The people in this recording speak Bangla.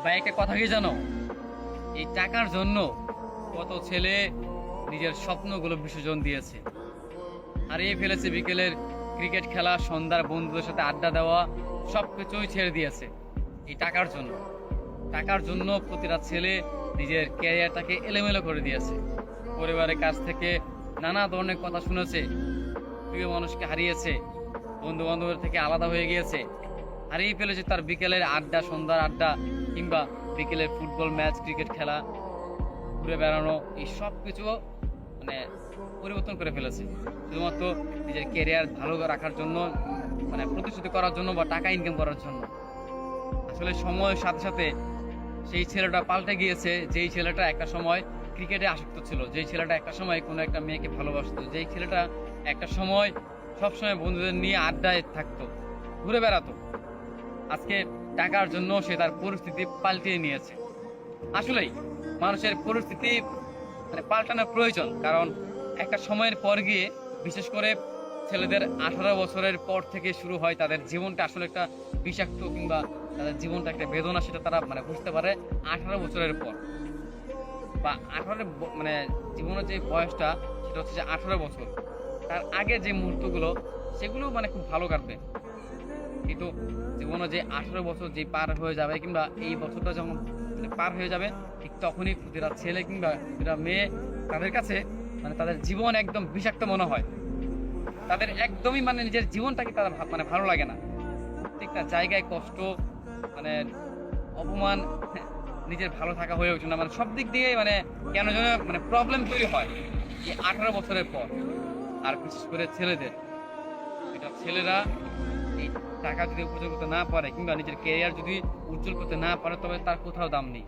ভাই একটা কথা কি জানো, এই টাকার জন্য কত ছেলে নিজের স্বপ্নগুলো বিসর্জন দিয়েছে, হারিয়ে ফেলেছে বিকেলের ক্রিকেট খেলা, সন্ধ্যার বন্ধুদের সাথে আড্ডা দেওয়া, সবকিছুই ছেড়ে দিয়েছে এই টাকার জন্য। টাকার জন্য প্রতিটা ছেলে নিজের ক্যারিয়ারটাকে এলোমেলো করে দিয়েছে। পরিবারের কাছ থেকে নানা ধরনের কথা শুনেছে, প্রিয় মানুষকে হারিয়েছে, বন্ধু বান্ধবের থেকে আলাদা হয়ে গিয়েছে, হারিয়ে ফেলেছে তার বিকেলের আড্ডা, সন্ধ্যার আড্ডা, কিংবা বিকেলের ফুটবল ম্যাচ, ক্রিকেট খেলা, ঘুরে বেড়ানো, এই সব কিছু মানে পরিবর্তন করে ফেলেছে শুধুমাত্র নিজের ক্যারিয়ার ভালো রাখার জন্য, মানে প্রতিশ্রুতি করার জন্য বা টাকা ইনকাম করার জন্য। আসলে সময়ের সাথে সাথে সেই ছেলেটা পাল্টে গিয়েছে। যেই ছেলেটা একটা সময় ক্রিকেটে আসক্ত ছিল, যেই ছেলেটা একটা সময় কোনো একটা মেয়েকে ভালোবাসতো, যেই ছেলেটা একটা সময় সবসময় বন্ধুদের নিয়ে আড্ডায় থাকতো, ঘুরে বেড়াতো, আজকে টাকার জন্য সে তার পরিস্থিতি পাল্টিয়ে নিয়েছে। আসলেই মানুষের পরিস্থিতি মানে পাল্টানোর প্রয়োজন, কারণ একটা সময়ের পর গিয়ে, বিশেষ করে ছেলেদের 18 বছরের পর থেকে শুরু হয় তাদের জীবনটা আসলে একটা বিষাক্ত, কিংবা তাদের জীবনটা একটা বেদনা, সেটা তারা মানে বুঝতে পারে 18 বছরের পর। বা 18 মানে জীবনের যে বয়সটা, সেটা হচ্ছে যে 18 বছর। তার আগে যে মুহূর্তগুলো, সেগুলো মানে খুব ভালো কাটবে, কিন্তু জীবনে যে 18 বছর যে পার হয়ে যাবে, কিংবা এই বছরটা যখন মানে পার হয়ে যাবে, ঠিক তখনই প্রতিটা ছেলে কিংবা প্রতিটা মেয়ে, তাদের কাছে মানে তাদের জীবন একদম বিষাক্ত মনে হয়। তাদের একদমই মানে নিজের জীবনটাকে তারা মানে ভালো লাগে না। প্রত্যেকটা জায়গায় কষ্ট, মানে অপমান, নিজের ভালো থাকা হয়ে ওঠে না, মানে সব দিক দিয়ে মানে কেন যেন মানে প্রবলেম তৈরি হয় এই 18 বছরের পর। আর বিশেষ করে ছেলেদের, এটা ছেলেরা এই টাকা যদি উপার্জন করতে না পারে, কিংবা নিজের ক্যারিয়ার যদি উজ্জ্বল করতে না পারে, তবে তার কোথাও দাম নেই।